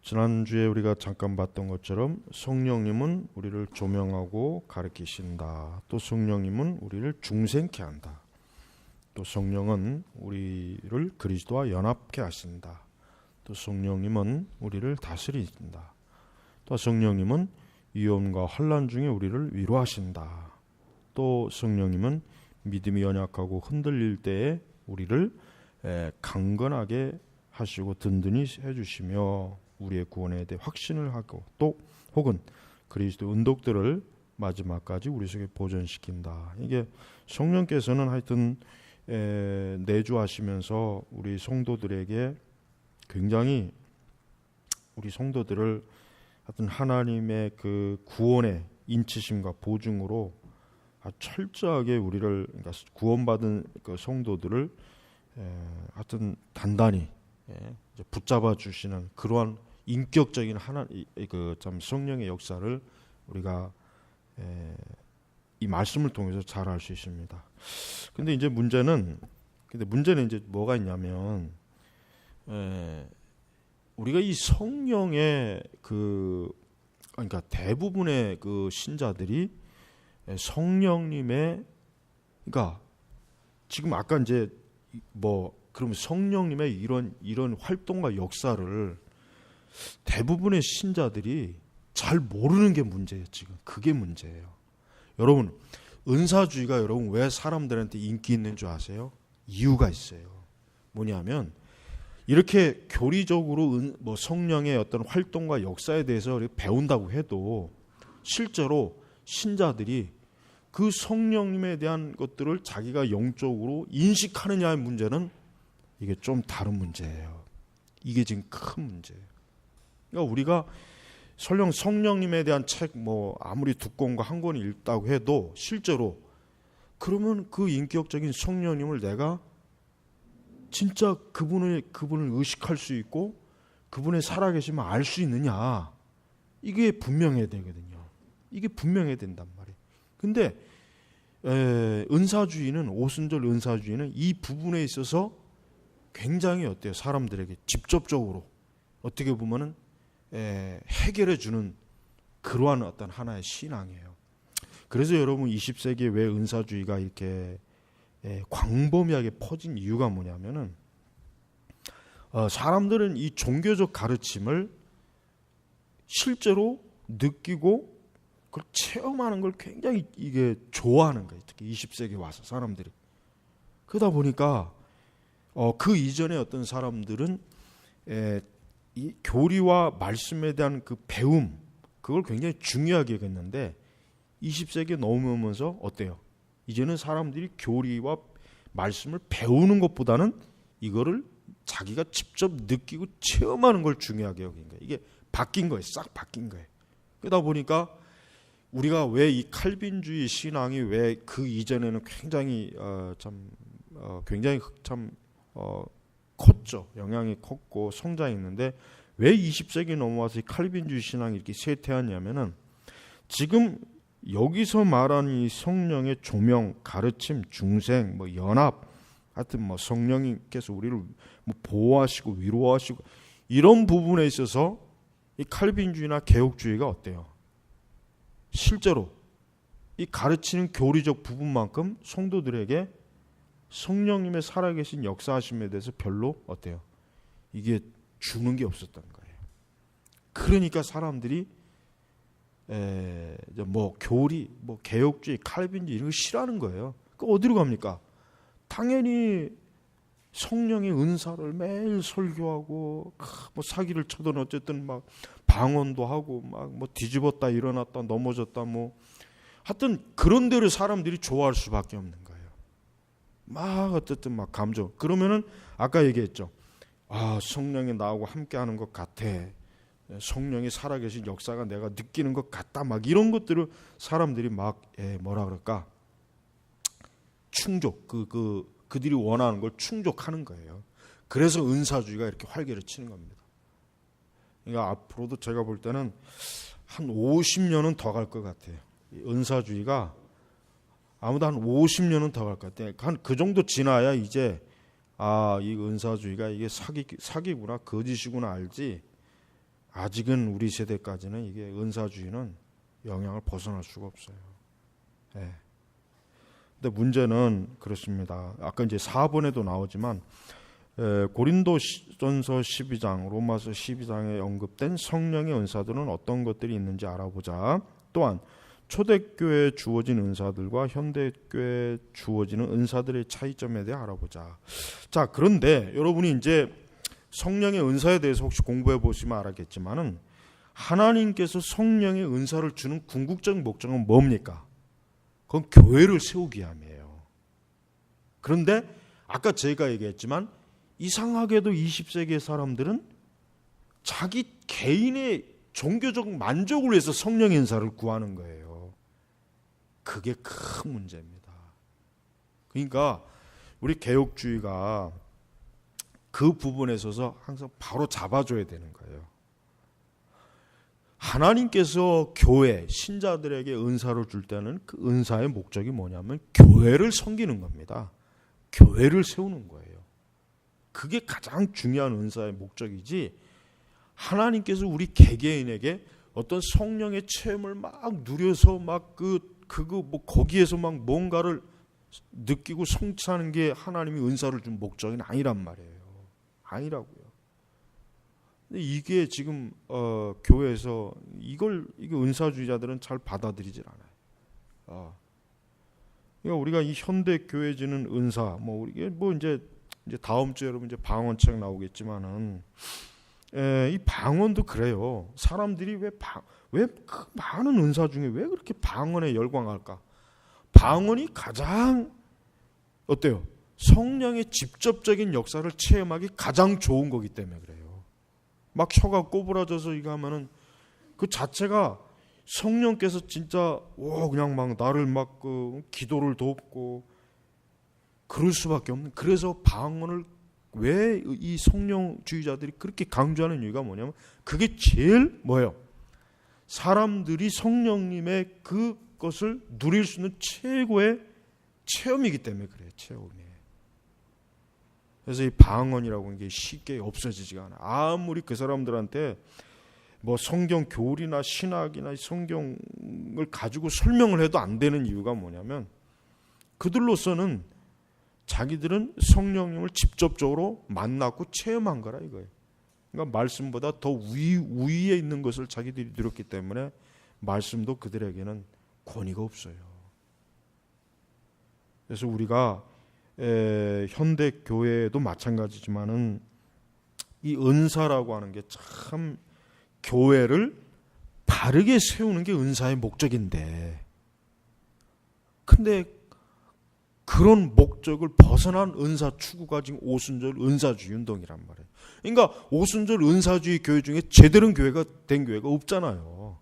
지난주에 우리가 잠깐 봤던 것처럼 성령님은 우리를 조명하고 가르치신다. 또 성령님은 우리를 중생케 한다. 또 성령은 우리를 그리스도와 연합케 하신다. 또 성령님은 우리를 다스리신다. 또 성령님은 위험과 환난 중에 우리를 위로하신다. 또 성령님은 믿음이 연약하고 흔들릴 때에 우리를 강건하게 하시고 든든히 해주시며 우리의 구원에 대해 확신을 하고 또 혹은 그리스도 은덕들을 마지막까지 우리 속에 보존시킨다. 이게 성령께서는 하여튼 내주하시면서 우리 성도들에게 굉장히 우리 성도들을 하여튼 하나님의 그 구원의 인치심과 보증으로 철저하게 우리를 그러니까 구원받은 그 성도들을 하여튼 단단히 붙잡아 주시는 그러한 인격적인 그 참 성령의 역사를 우리가 이 말씀을 통해서 잘 알 수 있습니다. 근데 이제 문제는 이제 뭐가 있냐면 우리가 이 성령의 그러니까 대부분의 그 신자들이 성령님의 그러니까 지금 아까 이제 그러면 성령님의 이런 활동과 역사를 대부분의 신자들이 잘 모르는 게 문제예요. 지금 그게 문제예요. 여러분 은사주의가 여러분 왜 사람들한테 인기 있는 줄 아세요? 이유가 있어요. 뭐냐면 이렇게 교리적으로 성령의 어떤 활동과 역사에 대해서 배운다고 해도 실제로 신자들이 그 성령님에 대한 것들을 자기가 영적으로 인식하느냐의 문제는 이게 좀 다른 문제예요. 이게 지금 큰 문제예요. 그러니까 우리가 설령 성령님에 대한 책 아무리 두꺼운 거 한 권 읽다고 해도 실제로 그러면 그 인격적인 성령님을 내가 진짜 그분을 의식할 수 있고 그분의 살아계심을 알 수 있느냐, 이게 분명해야 되거든요. 이게 분명해야 된단 말이에요. 근데 은사주의는 오순절 은사주의는 이 부분에 있어서 굉장히 어때요? 사람들에게 직접적으로 어떻게 보면은 해결해 주는 그러한 어떤 하나의 신앙이에요. 그래서 여러분 20세기에 왜 은사주의가 이렇게 광범위하게 퍼진 이유가 뭐냐면은 사람들은 이 종교적 가르침을 실제로 느끼고 그걸 체험하는 걸 굉장히 이게 좋아하는 거예요. 특히 20세기에 와서 사람들이. 그러다 보니까 그 이전에 어떤 사람들은 이 교리와 말씀에 대한 그 배움, 그걸 굉장히 중요하게 여겼는데 20세기에 넘어오면서 어때요? 이제는 사람들이 교리와 말씀을 배우는 것보다는 이거를 자기가 직접 느끼고 체험하는 걸 중요하게 여긴 거예요. 이게 바뀐 거예요. 싹 바뀐 거예요. 그러다 보니까 우리가 왜 이 칼빈주의 신앙이 왜 그 이전에는 굉장히 굉장히 컸죠. 영향이 컸고 성장했는데 왜 20세기 넘어와서 이 칼빈주의 신앙이 이렇게 쇠퇴하냐면은 지금 여기서 말하는 이 성령의 조명, 가르침, 중생, 연합, 하여튼 성령님께서 우리를 보호하시고 위로하시고 이런 부분에 있어서 이 칼빈주의나 개혁주의가 어때요? 실제로 이 가르치는 교리적 부분만큼 성도들에게 성령님의 살아계신 역사하심에 대해서 별로 어때요? 이게 주는 게 없었던 거예요. 그러니까 사람들이 교리, 개혁주의, 칼빈주의 이런 거 싫어하는 거예요. 그 어디로 갑니까? 당연히 성령의 은사를 매일 설교하고 사기를 쳐든 어쨌든 방언도 하고 뒤집었다 일어났다 넘어졌다 하여튼 그런 데를 사람들이 좋아할 수밖에 없는 거예요. 어쨌든 감정. 그러면은 아까 얘기했죠. 성령이 나하고 함께하는 것 같아. 성령이 살아계신 역사가 내가 느끼는 것 같다. 이런 것들을 사람들이 뭐라 그럴까? 충족. 그들이 원하는 걸 충족하는 거예요. 그래서 은사주의가 이렇게 활개를 치는 겁니다. 그러니까 앞으로도 제가 볼 때는 한 50년은 더 갈 것 같아요. 은사주의가 아무도 한 50년은 더 갈 것 같아요. 한 그 정도 지나야 이제 이 은사주의가 이게 사기구나, 거짓이구나 알지. 아직은 우리 세대까지는 이게 은사주의는 영향을 벗어날 수가 없어요. 예. 근데 문제는 그렇습니다. 아까 이제 4번에도 나오지만 고린도전서 12장, 로마서 12장에 언급된 성령의 은사들은 어떤 것들이 있는지 알아보자. 또한 초대교회에 주어진 은사들과 현대교회에 주어지는 은사들의 차이점에 대해 알아보자. 자, 그런데 여러분이 이제 성령의 은사에 대해서 혹시 공부해 보시면 알았겠지만은 하나님께서 성령의 은사를 주는 궁극적 목적은 뭡니까? 그건 교회를 세우기 위함이에요. 그런데 아까 제가 얘기했지만 이상하게도 20세기의 사람들은 자기 개인의 종교적 만족을 위해서 성령의 은사를 구하는 거예요. 그게 큰 문제입니다. 그러니까 우리 개혁주의가 그 부분에 있어서 항상 바로 잡아줘야 되는 거예요. 하나님께서 교회, 신자들에게 은사를 줄 때는 그 은사의 목적이 뭐냐면 교회를 섬기는 겁니다. 교회를 세우는 거예요. 그게 가장 중요한 은사의 목적이지, 하나님께서 우리 개개인에게 어떤 성령의 체험을 막 누려서 막 그거 뭐 거기에서 막 뭔가를 느끼고 성취하는 게 하나님이 은사를 준 목적은 아니란 말이에요. 아니라고요. 근데 이게 지금 교회에서 이게 은사주의자들은 잘 받아들이질 않아요. 그러니까 우리가 이 현대 교회지는 은사, 뭐 이게 뭐 이제 다음 주에 여러분 이제 방언책 나오겠지만은 이 방언도 그래요. 사람들이 왜 그 많은 은사 중에 왜 그렇게 방언에 열광할까? 방언이 가장 어때요? 성령의 직접적인 역사를 체험하기 가장 좋은 거기 때문에 그래요. 막 혀가 꼬부라져서 이거 하면은 그 자체가 성령께서 진짜 그냥 막 나를 막 기도를 돕고 그럴 수밖에 없는. 그래서 방언을 왜 이 성령주의자들이 그렇게 강조하는 이유가 뭐냐면 그게 제일 뭐예요? 사람들이 성령님의 그것을 누릴 수 있는 최고의 체험이기 때문에 그래요. 체험이. 그래서 이 방언이라고 하는 게 쉽게 없어지지가 않아요. 아무리 그 사람들한테 뭐 성경 교리나 신학이나 성경을 가지고 설명을 해도 안 되는 이유가 뭐냐면 그들로서는 자기들은 성령님을 직접적으로 만났고 체험한 거라 이거예요. 그러니까 말씀보다 더 위에 있는 것을 자기들이 누렸기 때문에 말씀도 그들에게는 권위가 없어요. 그래서 우리가 현대 교회도 마찬가지지만은 이 은사라고 하는 게 참 교회를 바르게 세우는 게 은사의 목적인데, 근데 그런 목적을 벗어난 은사 추구가 지금 오순절 은사주의 운동이란 말이에요. 그러니까 오순절 은사주의 교회 중에 제대로 된 교회가 없잖아요.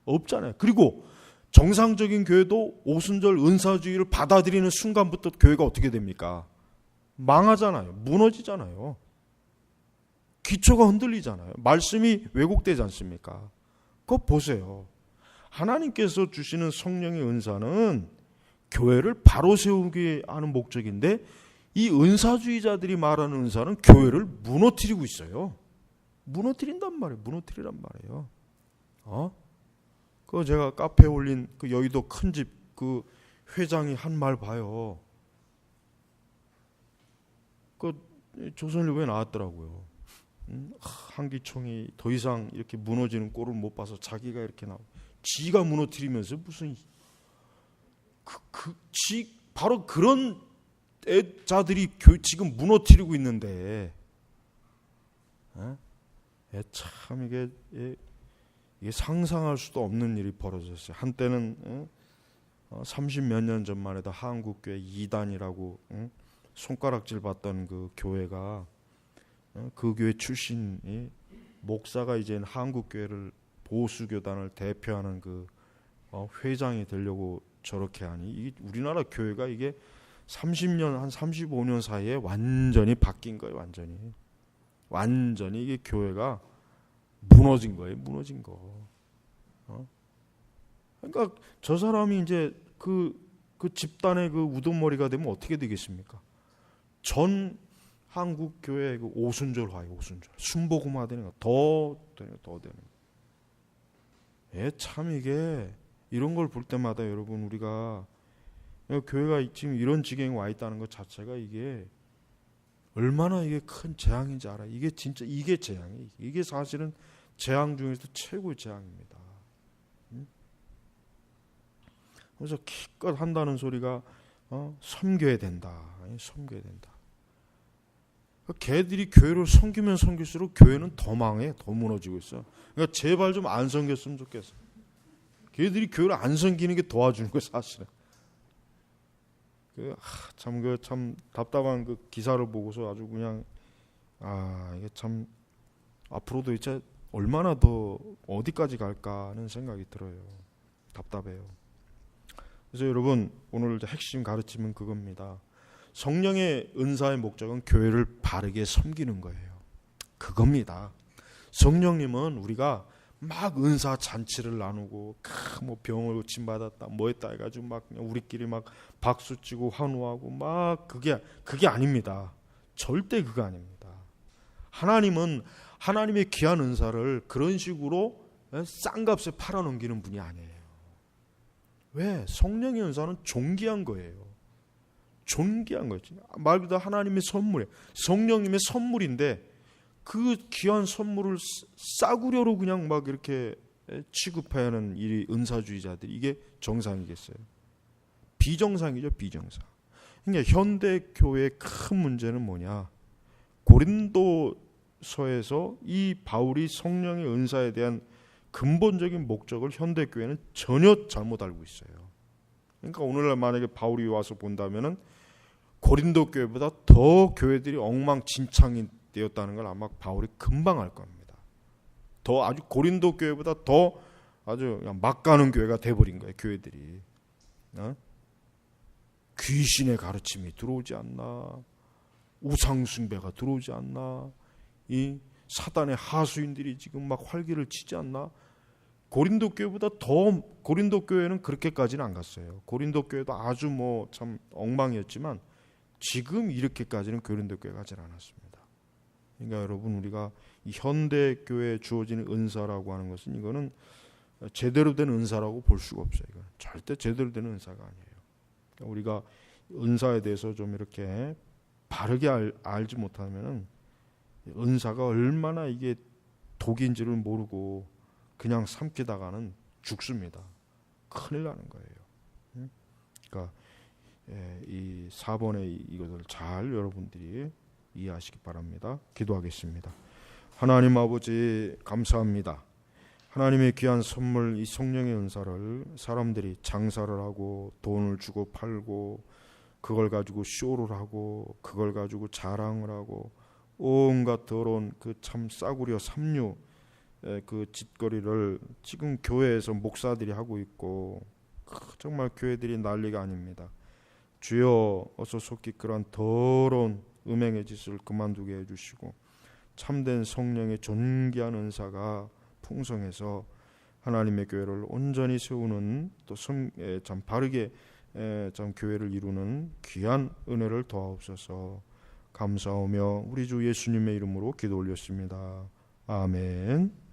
없잖아요. 그리고 정상적인 교회도 오순절 은사주의를 받아들이는 순간부터 교회가 어떻게 됩니까? 망하잖아요. 무너지잖아요. 기초가 흔들리잖아요. 말씀이 왜곡되지 않습니까? 그거 보세요. 하나님께서 주시는 성령의 은사는 교회를 바로 세우게 하는 목적인데 이 은사주의자들이 말하는 은사는 교회를 무너뜨리고 있어요. 무너뜨린단 말이에요. 무너뜨리란 말이에요. 그 제가 카페에 올린 그 여의도 큰 집 그 회장이 한 말 봐요. 그 조선일보에 나왔더라고요. 한기총이 더 이상 이렇게 무너지는 꼴을 못 봐서 자기가 이렇게 지가 무너뜨리면서 무슨 바로 그런 자들이 지금 무너뜨리고 있는데, 참 이게 상상할 수도 없는 일이 벌어졌어요. 한때는 30몇 년 전만 해도 한국교회 2단이라고 손가락질 받던 그 교회가 그 교회 출신이 목사가 이제 한국교회를 보수교단을 대표하는 그 회장이 되려고 저렇게 하니, 이 우리나라 교회가 이게 30년 한 35년 사이에 완전히 바뀐 거예요. 완전히 이게 교회가 무너진 거예요. 무너진 거. 그러니까 저 사람이 이제 그 집단의 그 우두머리가 되면 어떻게 되겠습니까? 전 한국 교회 그 오순절 화요, 오순절 순복음화 되는 거 더 되는 더 되는. 예, 참 이게 이런 걸 볼 때마다 여러분 우리가 교회가 지금 이런 지경에 와 있다는 것 자체가 이게 얼마나 이게 큰 재앙인지 알아요. 이게 진짜 이게 재앙이 이게 사실은 재앙 중에서 최고의 재앙입니다. 그래서 기껏 한다는 소리가 섬겨야 된다. 섬겨야 된다. 걔들이 교회를 섬기면 섬길수록 교회는 더 망해, 더 무너지고 있어. 그러니까 제발 좀 안 섬겼으면 좋겠어. 걔들이 교회를 안 섬기는 게 도와주는 거야, 사실은. 참 답답한 그 기사를 보고서 아주 그냥 이게 참 앞으로도 이제 얼마나 더 어디까지 갈까 하는 생각이 들어요. 답답해요. 그래서 여러분 오늘 핵심 가르침은 그겁니다. 성령의 은사의 목적은 교회를 바르게 섬기는 거예요. 그겁니다. 성령님은 우리가 막 은사 잔치를 나누고 뭐 병을 고침받았다 뭐 했다 해가지고 막 그냥 우리끼리 막 박수치고 환호하고 막 그게 아닙니다. 절대 그거 아닙니다. 하나님은 하나님의 귀한 은사를 그런 식으로 싼 값에 팔아넘기는 분이 아니에요. 왜? 성령의 은사는 존귀한 거예요. 존귀한 거지. 말 그대로 하나님의 선물이에요. 성령님의 선물인데 그 귀한 선물을 싸구려로 그냥 막 이렇게 취급하는 이 은사주의자들이 이게 정상이겠어요? 비정상이죠, 비정상. 그러니까 현대 교회의 큰 문제는 뭐냐? 고린도서에서 이 바울이 성령의 은사에 대한 근본적인 목적을 현대 교회는 전혀 잘못 알고 있어요. 그러니까 오늘날 만약에 바울이 와서 본다면은 고린도 교회보다 더 교회들이 엉망진창이 되었다는 걸 아마 바울이 금방 알 겁니다. 더 아주 고린도 교회보다 더 아주 그냥 막 가는 교회가 돼버린 거예요. 교회들이 귀신의 가르침이 들어오지 않나, 우상숭배가 들어오지 않나, 이 사단의 하수인들이 지금 막 활기를 치지 않나. 고린도 교회보다 더 고린도 교회는 그렇게까지는 안 갔어요. 고린도 교회도 아주 뭐 참 엉망이었지만 지금 이렇게까지는 고린도 교회가 가지 않았습니다. 그러니까 여러분 우리가 이 현대 교회에 주어지는 은사라고 하는 것은 이거는 제대로 된 은사라고 볼 수가 없어요. 이건 절대 제대로 된 은사가 아니에요. 그러니까 우리가 은사에 대해서 좀 이렇게 바르게 알지 못하면은 은사가 얼마나 이게 독인지를 모르고 그냥 삼키다가는 죽습니다. 큰일 나는 거예요. 그러니까 이 4번의 이것을 잘 여러분들이 이해하시기 바랍니다. 기도하겠습니다. 하나님 아버지 감사합니다. 하나님의 귀한 선물 이 성령의 은사를 사람들이 장사를 하고 돈을 주고 팔고 그걸 가지고 쇼를 하고 그걸 가지고 자랑을 하고 온갖 더러운 그 참 싸구려 삼류 그 짓거리를 지금 교회에서 목사들이 하고 있고 정말 교회들이 난리가 아닙니다. 주여 어서 속히 그러한 더러운 음행의 짓을 그만두게 해주시고 참된 성령의 존귀한 은사가 풍성해서 하나님의 교회를 온전히 세우는 또 참 바르게 참 교회를 이루는 귀한 은혜를 더하옵소서. 감사하며 우리 주 예수님의 이름으로 기도 올렸습니다. 아멘.